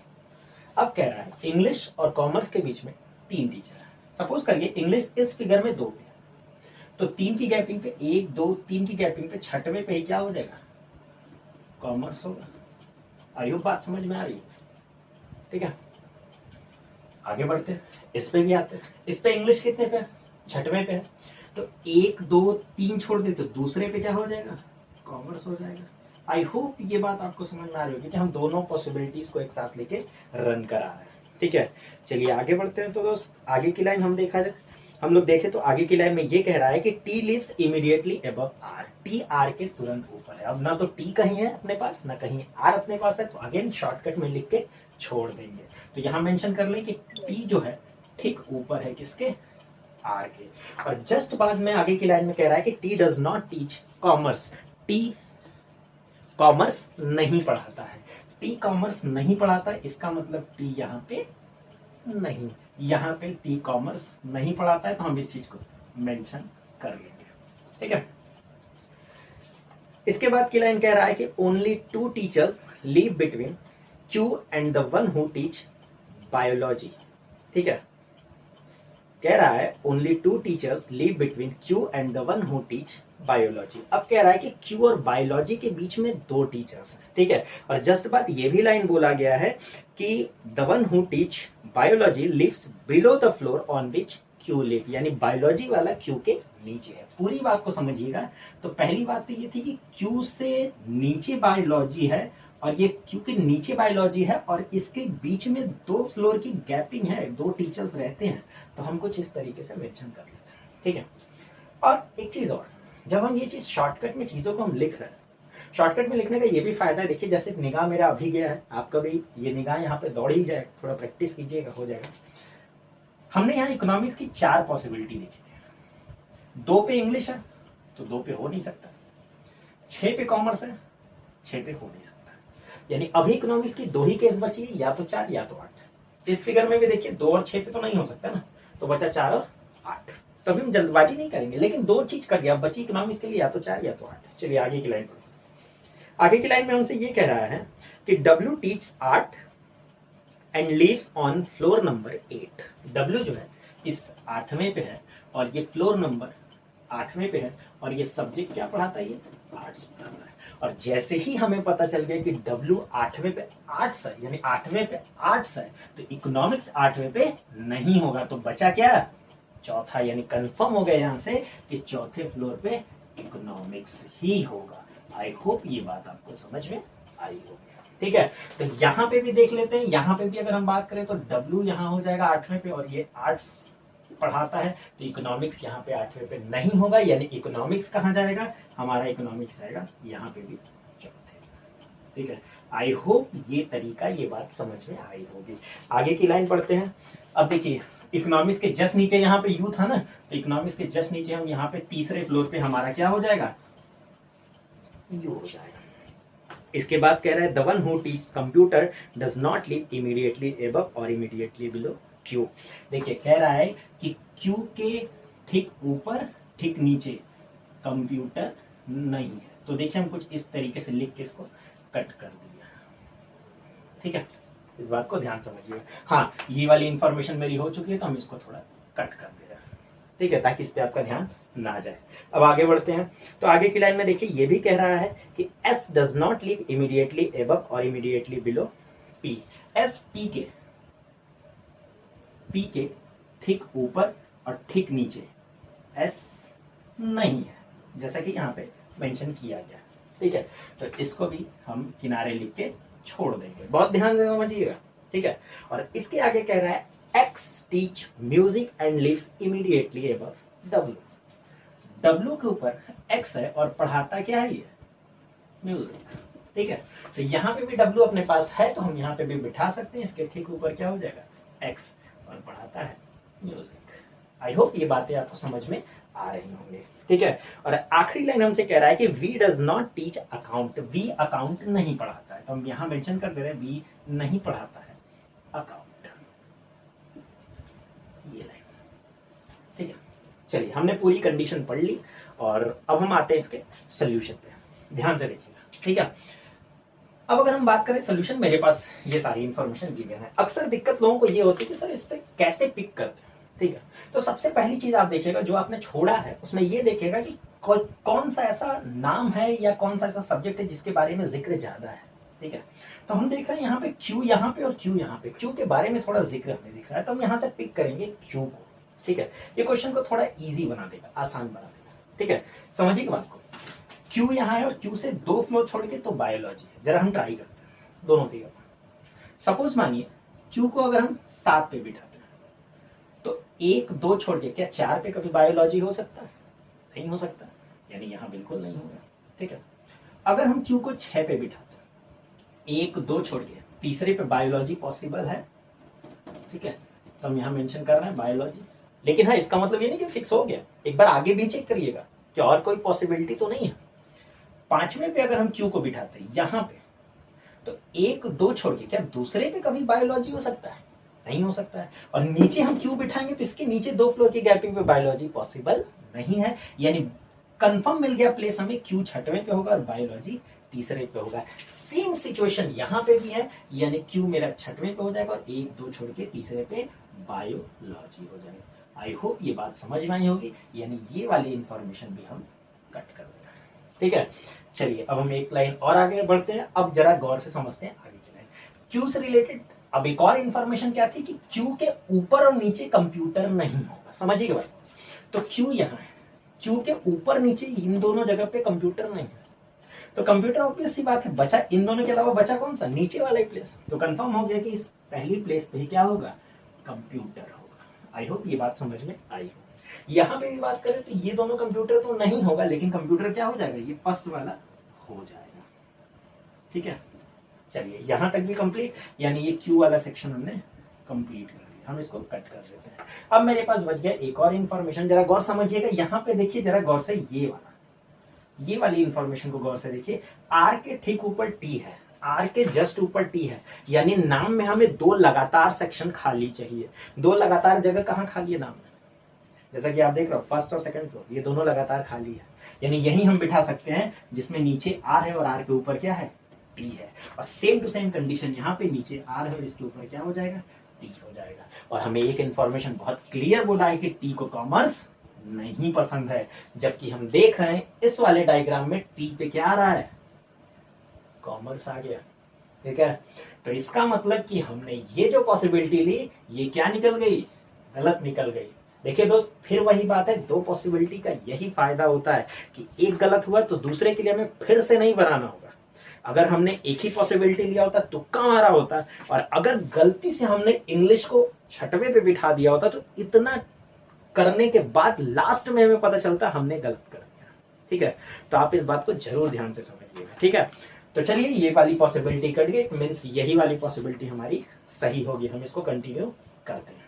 [SPEAKER 1] अब कह रहा है इंग्लिश और कॉमर्स के बीच में 3 टीचर है। सपोज करिए इंग्लिश इस फिगर में 2 पे है, तो 3 की गैपिंग पे 1 2 3 की गैपिंग पे छठवें पे ही क्या हो जाएगा, कॉमर्स होगा। आई होप बात समझ में आ रही है, ठीक है। आगे बढ़ते हैं, इस पे भी आते हैं। इस पे इंग्लिश कितने पे है, छठवें पे है, तो 1 2 3 छोड़ दे तो दूसरे पे क्या हो जाएगा, कॉमर्स हो जाएगा। आई होप ये बात आपको समझ में आ रही होगी कि हम दोनों पॉसिबिलिटीज को एक साथ लेके रन करा रहे हैं, ठीक है। चलिए आगे बढ़ते हैं। तो दोस्त आगे की लाइन हम लोग देखें तो आगे की लाइन में ये कह रहा है कि T lives immediately above R. T R के तुरंत ऊपर है। अब ना तो टी कहीं है अपने पास, ना कहीं आर अपने पास है, तो अगेन शॉर्टकट में लिख के छोड़ देंगे। तो यहां मेंशन कर लें कि टी जो है ठीक ऊपर है किसके, आर के। और जस्ट बाद में आगे की लाइन में कह रहा है कि T does not teach commerce. T commerce नहीं पढ़ाता है। टी कॉमर्स नहीं पढ़ाता है, इसका मतलब टी यहाँ पे नहीं, यहाँ पे टी कॉमर्स नहीं पढ़ाता है, तो हम इस चीज को मेंशन कर लेंगे, ठीक है। इसके बाद की लाइन कह रहा है कि only 2 teachers leave between Q and the one who teach biology, ठीक है। कह रहा है only 2 teachers leave between Q and the one who teach biology. अब कह रहा है कि क्यू और बायोलॉजी के बीच में 2 टीचर्स हैं, ठीक है। और जस्ट बात ये भी लाइन बोला गया है कि the one who teach biology lives below the floor on which Q live, यानी बायोलॉजी वाला क्यू के नीचे है। पूरी बात को समझिएगा। तो पहली बात तो ये थी कि क्यू से नीचे बायोलॉजी है और ये क्यू के नीचे बायोलॉजी है और इसके बीच में 2 फ्लोर की गैपिंग है, 2 टीचर्स रहते हैं। तो हम कुछ इस तरीके से मेंशन कर लेते हैं, ठीक है। और एक चीज और, जब हम ये चीज शॉर्टकट में चीजों को हम लिख रहे हैं, शॉर्टकट में लिखने का ये भी फायदा है। देखिए जैसे निगाह मेरा अभी गया है, आपका भी ये निगाह यहाँ पे दौड़ ही जाए, थोड़ा प्रैक्टिस कीजिएगा, हो जाएगा। हमने यहाँ इकोनॉमिक्स की 4 पॉसिबिलिटी लिखी थी। 2 पे इंग्लिश है तो 2 पे हो नहीं सकता, 6 पे कॉमर्स है 6 पे हो नहीं सकता, यानी अभी इकोनॉमिक्स की 2 ही केस बची है, या तो 4 या तो 8। इस फिगर में भी देखिए 2 और 6 पे तो नहीं हो सकता ना, तो बचा 4 और 8। तो अभी हम जल्दबाजी नहीं करेंगे, लेकिन 2 चीज कर दिया, बची इकोनॉमिक्स के लिए या तो 4 या तो 8। चलिए आगे की लाइन पढ़िए। आगे की लाइन में हमसे ये कह रहा है कि W teach art and lives on floor number 8। W जो है इस 8वें पे है और ये फ्लोर नंबर 8वें पे है और ये सब्जेक्ट क्या पढ़ाता है, ये आर्ट्स पढ़ाता है। और जैसे ही हमें पता चल गया कि डब्ल्यू 8वें पे आर्ट्स है, यानी 8वें पे आर्ट्स है, तो इकोनॉमिक्स 8वें पे नहीं होगा, तो बचा क्या, चौथा, यानी कंफर्म हो गया यहां से कि चौथे फ्लोर पे इकोनॉमिक्स ही होगा। आई होप ये बात आपको समझ में आई होगी, ठीक है। तो यहाँ पे भी देख लेते हैं, यहाँ पे भी अगर हम बात करें तो डब्ल्यू यहाँ हो जाएगा 8वें पे और ये आर्ट्स पढ़ाता है, तो इकोनॉमिक्स यहाँ पे 8वें पे नहीं होगा, यानी इकोनॉमिक्स कहाँ जाएगा, हमारा इकोनॉमिक्स आएगा यहाँ पे भी चौथे, ठीक है। आई होप ये तरीका, ये बात समझ में आई होगी। आगे की लाइन पढ़ते हैं। अब देखिए इकोनॉमिक्स के जस्ट नीचे यहाँ पे यू था ना, तो इकोनॉमिक्स के जस्ट नीचे हम यहाँ पे तीसरे फ्लोर पे हमारा क्या हो जाएगा, यू हो जाएगा। इसके बाद कह रहा है the one who teach computer does not live immediately above और इमीडिएटली बिलो क्यू। देखिए कह रहा है कि क्यू के ठीक ऊपर ठीक नीचे कंप्यूटर नहीं है, तो देखिए हम कुछ इस तरीके से लिख के इसको कट कर दिया, ठीक है। इस बात को ध्यान समझिए। हाँ ये वाली इंफॉर्मेशन मेरी हो चुकी है, तो हम इसको थोड़ा कट कर दे रहे हैं, ठीक है, ताकि इस पे आपका ध्यान ना जाए। अब आगे बढ़ते हैं। तो आगे की लाइन में देखिए ये भी कह रहा है कि S does not live immediately above और immediately below P। S P के ठीक ऊपर और ठीक नीचे S नहीं है, जैसा कि यहाँ पे मेंशन किया गया, ठीक है। तो इसको भी हम किनारे लिख के छोड़ देंगे, बहुत ध्यान से समझिएगा, ठीक है। और इसके आगे कह रहा है X teach music and lives immediately above W। W के ऊपर X है और पढ़ाता क्या है, ये म्यूजिक, ठीक है। तो यहाँ पे भी W अपने पास है, तो हम यहाँ पे भी बिठा सकते हैं, इसके ठीक ऊपर क्या हो जाएगा, एक्स और पढ़ाता है म्यूजिक। आई होप ये बातें आपको समझ में आ रही होंगी, ठीक है। और आखिरी लाइन हमसे कह रहा है कि V does not teach account, V account नहीं पढ़ाता है, तो हम यहां मेंशन कर दे रहे हैं वी नहीं पढ़ाता है अकाउंट, ये लाइन, ठीक है। चलिए हमने पूरी कंडीशन पढ़ ली और अब हम आते हैं इसके सोल्यूशन पे, ध्यान से देखिएगा, ठीक है। अब अगर हम बात करें सोल्यूशन, मेरे पास ये सारी इंफॉर्मेशन गिवन है। अक्सर दिक्कत लोगों को ये होती है कि सर इससे कैसे पिक करते हैं, ठीक है। तो सबसे पहली चीज आप देखिएगा जो आपने छोड़ा है उसमें ये देखिएगा कि कौन सा ऐसा नाम है या कौन सा ऐसा सब्जेक्ट है जिसके बारे में जिक्र ज्यादा है, ठीक है। तो हम देख रहे हैं यहाँ पे क्यू यहाँ पे और क्यू यहाँ पे, क्यू के बारे में थोड़ा जिक्र हमें दिख रहा है, तो हम यहाँ से पिक करेंगे क्यू को, ठीक है। ये क्वेश्चन को थोड़ा इजी बना देगा, आसान बना देगा, ठीक है। समझिए बात को, क्यू यहाँ है और क्यू से 2 फ्लोर छोड़ के तो बायोलॉजी है। जरा हम ट्राई करते हैं दोनों की। सपोज मानिए क्यू को अगर हम 7 पे बिठाते हैं तो 1 2 छोड़ के क्या 4 पे कभी बायोलॉजी हो सकता है? नहीं हो सकता, यानी यहां बिल्कुल नहीं होगा, ठीक है। अगर हम क्यू को 6 पे बिठाते हैं 1 2 छोड़ के तीसरे पे बायोलॉजी पॉसिबल है, ठीक है। तो हम यहां मेंशन कर रहे हैं बायोलॉजी, लेकिन हाँ इसका मतलब ये नहीं कि फिक्स हो गया, एक बार आगे भी चेक करिएगा कि और कोई पॉसिबिलिटी तो नहीं है। 5वें पे अगर हम क्यू को बिठाते हैं यहां पे तो 1 2 छोड़ के क्या दूसरे पे कभी बायोलॉजी हो सकता है? नहीं हो सकता है। और नीचे हम क्यू बिठाएंगे तो इसके नीचे 2 फ्लोर की गैपिंग पे बायोलॉजी पॉसिबल नहीं है, यानी कंफर्म मिल गया प्लेस हमें, क्यू 6वें पे होगा और बायोलॉजी तीसरे पे होगा। सेम सिचुएशन यहां पे भी है, यानी क्यू मेरा 6वें पे हो जाएगा और 1 2 छोड़ के तीसरे पे बायोलॉजी हो जाएगा। आई होप ये बात समझ में आई होगी, यानी ये वाली इंफॉर्मेशन भी हम कट कर देंगे, ठीक है। चलिए अब हम एक लाइन और आगे बढ़ते हैं, अब जरा गौर से समझते हैं आगे की लाइन। क्यू से रिलेटेड अब एक और इंफॉर्मेशन क्या थी कि क्यू के ऊपर और नीचे कंप्यूटर नहीं होगा, समझिएगा भाई। तो क्यू यहाँ है, क्यू के ऊपर नीचे इन दोनों जगह पे कंप्यूटर नहीं है, तो कंप्यूटर ऑब्वियस सी बात है बचा, इन दोनों के अलावा बचा कौन सा? नीचे वाला ही प्लेस। तो कंफर्म हो गया कि इस पहली प्लेस पे ही क्या होगा? कंप्यूटर होगा। आई होप ये बात समझ में आई हो। यहां पे भी बात करें तो ये दोनों कंप्यूटर तो नहीं होगा, लेकिन कंप्यूटर क्या हो जाएगा? ये फर्स्ट वाला हो जाएगा, ठीक है। चलिए यहां तक भी कंप्लीट, यानी ये क्यू वाला सेक्शन हमने कंप्लीट कर लिया, हम इसको कट कर देते हैं। अब मेरे पास बच गया एक और इंफॉर्मेशन, जरा गौर समझिएगा। यहां पे देखिए जरा गौर से, ये वाली इंफॉर्मेशन को गौर से देखिए। आर के ठीक ऊपर टी है, आर के जस्ट ऊपर टी है, यानी नाम में हमें 2 लगातार सेक्शन खाली चाहिए। 2 लगातार जगह कहां खाली है नाम में? जैसा कि आप देख रहे हो फर्स्ट और सेकंड फ्लोर, ये दोनों लगातार खाली है, यानी यही हम बिठा सकते हैं जिसमें नीचे आर है और आर के ऊपर क्या है? टी है। और सेम टू सेम कंडीशन यहाँ पे नीचे आर है और इसके ऊपर क्या हो जाएगा? टी हो जाएगा। और हमें एक इंफॉर्मेशन बहुत क्लियर बोला है कि टी को कॉमर्स नहीं पसंद है, जबकि हम देख रहे हैं इस वाले डायग्राम में टी पे क्या आ रहा है? कॉमर्स आ गया, ठीक है। तो इसका मतलब कि हमने ये जो पॉसिबिलिटी ली ये क्या निकल गई? गलत निकल गई। देखिए दोस्त, फिर वही बात है, 2 पॉसिबिलिटी का यही फायदा होता है कि एक गलत हुआ तो दूसरे के लिए हमें फिर से नहीं बनाना होगा। अगर हमने एक ही पॉसिबिलिटी लिया होता, तुक्का मारा होता, और अगर गलती से हमने इंग्लिश को 6वें पे बिठा दिया होता तो इतना करने के बाद लास्ट में हमें पता चलता हमने गलत कर दिया, ठीक है। तो आप इस बात को जरूर ध्यान से समझिएगा, ठीक है। तो चलिए ये वाली पॉसिबिलिटी कट गई, मीन्स यही वाली पॉसिबिलिटी हमारी सही होगी, हम इसको कंटिन्यू करते हैं,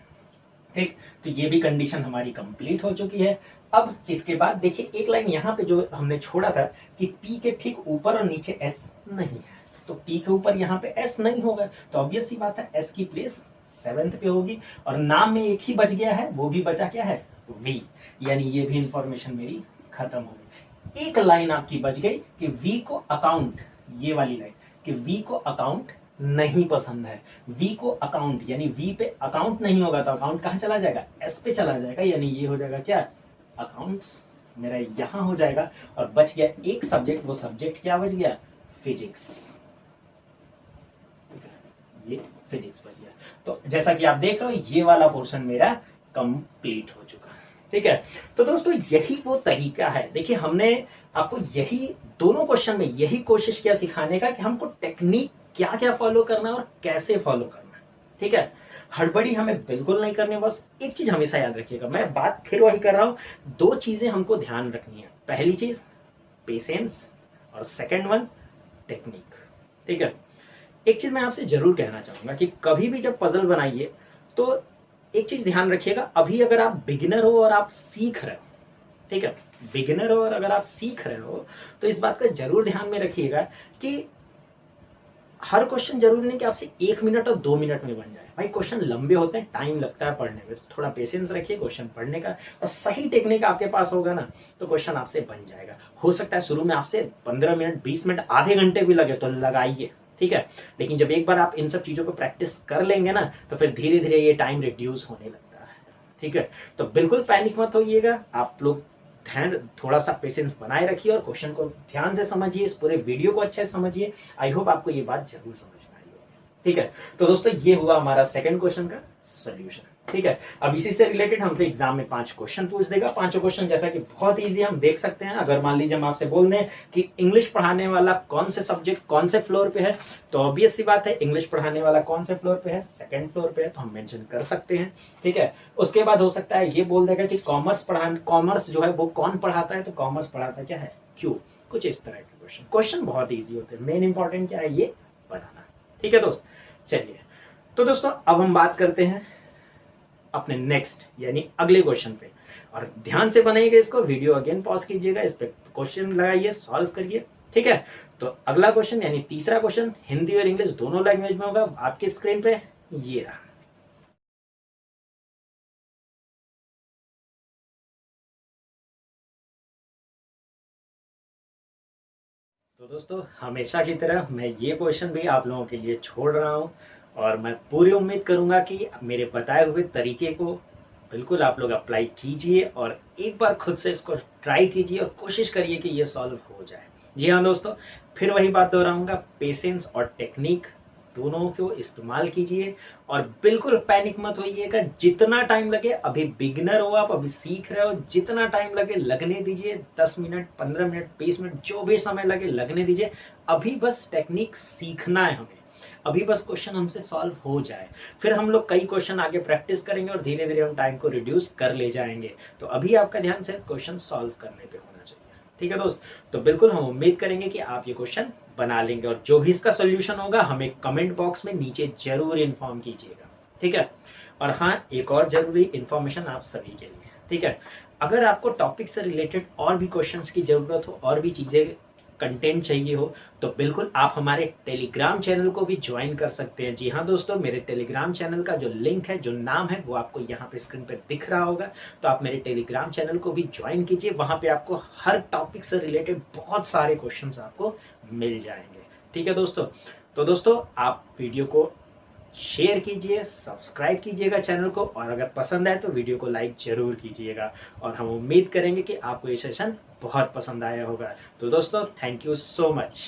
[SPEAKER 1] ठीक। तो ये भी कंडीशन हमारी कंप्लीट हो चुकी है। अब इसके बाद देखिए एक लाइन यहाँ पे जो हमने छोड़ा था कि P के ठीक ऊपर और नीचे S नहीं है, तो P के ऊपर यहाँ पे S नहीं होगा, तो ऑब्वियस सी बात है S की प्लेस 7th पे होगी। और नाम में एक ही बच गया है, वो भी बचा क्या है? V, यानी ये भी इंफॉर्मेशन मेरी खत्म हो गई। एक लाइन आपकी बच गई कि V को अकाउंट, ये वाली लाइन कि V को अकाउंट नहीं पसंद है। V को अकाउंट, यानी V पे अकाउंट नहीं होगा तो अकाउंट कहां चला जाएगा? S पे चला जाएगा, यानी ये हो जाएगा क्या? अकाउंट्स मेरा यहां हो जाएगा। और बच गया एक सब्जेक्ट, वो सब्जेक्ट क्या बच गया? फिजिक्स, ये फिजिक्स बच गया। तो जैसा कि आप देख रहे हो ये वाला पोर्शन मेरा कंप्लीट हो चुका, ठीक है। तो दोस्तों यही वो तरीका है, देखिए हमने आपको यही दोनों क्वेश्चन में यही कोशिश किया सिखाने का कि हमको टेक्निक क्या क्या फॉलो करना है और कैसे फॉलो करना है, ठीक है। हड़बड़ी हमें बिल्कुल नहीं करनी। बस एक चीज हमेशा याद रखिएगा, मैं बात फिर वही कर रहा हूं, 2 चीजें हमको ध्यान रखनी है। पहली चीज पेशेंस और सेकंड वन टेक्निक, ठीक है। एक चीज मैं आपसे जरूर कहना चाहूंगा कि कभी भी जब पजल बनाइए तो एक चीज ध्यान रखिएगा, अभी अगर आप बिगिनर हो और आप सीख रहे हो, ठीक है, बिगिनर हो और अगर आप सीख रहे हो तो इस बात का जरूर ध्यान में रखिएगा कि हर क्वेश्चन जरूरी नहीं कि आपसे 1 मिनट और 2 मिनट में बन जाए। भाई क्वेश्चन लंबे होते हैं, टाइम लगता है पढ़ने में, तो थोड़ा पेशेंस रखिए क्वेश्चन पढ़ने का, और सही टेक्निक आपके पास होगा ना तो क्वेश्चन आपसे बन जाएगा। हो सकता है शुरू में आपसे 15 मिनट 20 मिनट आधे घंटे भी लगे तो लगाइए, ठीक है, लेकिन जब एक बार आप इन सब चीजों को प्रैक्टिस कर लेंगे ना तो फिर धीरे धीरे ये टाइम रिड्यूस होने लगता है, ठीक है। तो बिल्कुल पैनिक मत होइएगा, आप लोग ध्यान, थोड़ा सा पेशेंस बनाए रखिए और क्वेश्चन को ध्यान से समझिए, इस पूरे वीडियो को अच्छे से समझिए। आई होप आपको ये बात जरूर समझ में आई होगी, ठीक है। तो दोस्तों ये हुआ हमारा सेकंड क्वेश्चन का सोल्यूशन, ठीक है। अब इसी से रिलेटेड हमसे एग्जाम में 5 क्वेश्चन पूछ देगा। 5 क्वेश्चन जैसा कि बहुत इजी हम देख सकते हैं। अगर मान लीजिए हम आपसे बोल दें कि इंग्लिश पढ़ाने वाला कौन से सब्जेक्ट कौन से फ्लोर पे है, तो ऑब्वियस सी बात है इंग्लिश पढ़ाने वाला कौन से फ्लोर पे है, सेकंड फ्लोर पे है, तो हम मेंशन कर सकते हैं, ठीक है। उसके बाद हो सकता है ये बोल देगा कि कॉमर्स जो है वो कौन पढ़ाता है, तो कॉमर्स पढ़ाता क्या है, क्यों, कुछ इस तरह के क्वेश्चन बहुत ईजी होते हैं। मेन इंपॉर्टेंट क्या है, ये बनाना, ठीक है दोस्त। चलिए तो दोस्तों अब हम बात करते हैं अपने नेक्स्ट यानी अगले क्वेश्चन पे, और ध्यान से बनाइएगा इसको, वीडियो अगेन पॉज कीजिएगा, इस पे क्वेश्चन लगाइए, सॉल्व करिए, ठीक है। तो अगला क्वेश्चन यानी तीसरा क्वेश्चन हिंदी और इंग्लिश दोनों लैंग्वेज में होगा, आपकी स्क्रीन पे ये रहा। तो दोस्तों हमेशा की तरह मैं ये क्वेश्चन भी आप लोगों के लिए छोड़ रहा हूं, और मैं पूरी उम्मीद करूंगा कि मेरे बताए हुए तरीके को बिल्कुल आप लोग अप्लाई कीजिए और एक बार खुद से इसको ट्राई कीजिए और कोशिश करिए कि ये सॉल्व हो जाए। जी हाँ दोस्तों, फिर वही बात दोहराऊंगा, पेशेंस और टेक्निक दोनों को इस्तेमाल कीजिए और बिल्कुल पैनिक मत होइएगा। जितना टाइम लगे, अभी बिगिनर हो आप, अभी सीख रहे हो, जितना टाइम लगे लगने दीजिए, 10 मिनट 15 मिनट 20 मिनट जो भी समय लगे लगने दीजिए। अभी बस टेक्निक सीखना है हमें, अभी बस क्वेश्चन हमसे सॉल्व हो जाए, फिर हम लोग कई क्वेश्चन आगे प्रैक्टिस करेंगे और धीरे धीरे हम टाइम को रिड्यूस कर ले जाएंगे। तो अभी आपका ध्यान सिर्फ क्वेश्चन सॉल्व करने पे होना चाहिए, ठीक है दोस्त। तो बिल्कुल हम उम्मीद करेंगे कि आप ये क्वेश्चन बना लेंगे, और जो भी इसका सोल्यूशन होगा हमें कमेंट बॉक्स में नीचे जरूर इन्फॉर्म कीजिएगा, ठीक है। और हाँ, एक और जरूरी इन्फॉर्मेशन आप सभी के लिए, ठीक है, अगर आपको टॉपिक से रिलेटेड और भी क्वेश्चंस की जरूरत हो, और भी चीजें कंटेंट चाहिए हो, तो बिल्कुल आप हमारे टेलीग्राम चैनल को भी ज्वाइन कर सकते हैं। जी हाँ दोस्तों, मेरे टेलीग्राम चैनल का जो लिंक है, जो नाम है, वो आपको यहाँ पे स्क्रीन पे दिख रहा होगा। तो आप मेरे टेलीग्राम चैनल को भी ज्वाइन कीजिए, वहां पे आपको हर टॉपिक से रिलेटेड बहुत सारे क्वेश्चंस आपको मिल जाएंगे, ठीक है दोस्तों। तो दोस्तों आप वीडियो को शेयर कीजिए, सब्सक्राइब कीजिएगा चैनल को, और अगर पसंद आए तो वीडियो को लाइक जरूर कीजिएगा, और हम उम्मीद करेंगे कि आपको ये सेशन बहुत पसंद आया होगा। तो दोस्तों थैंक यू सो मच।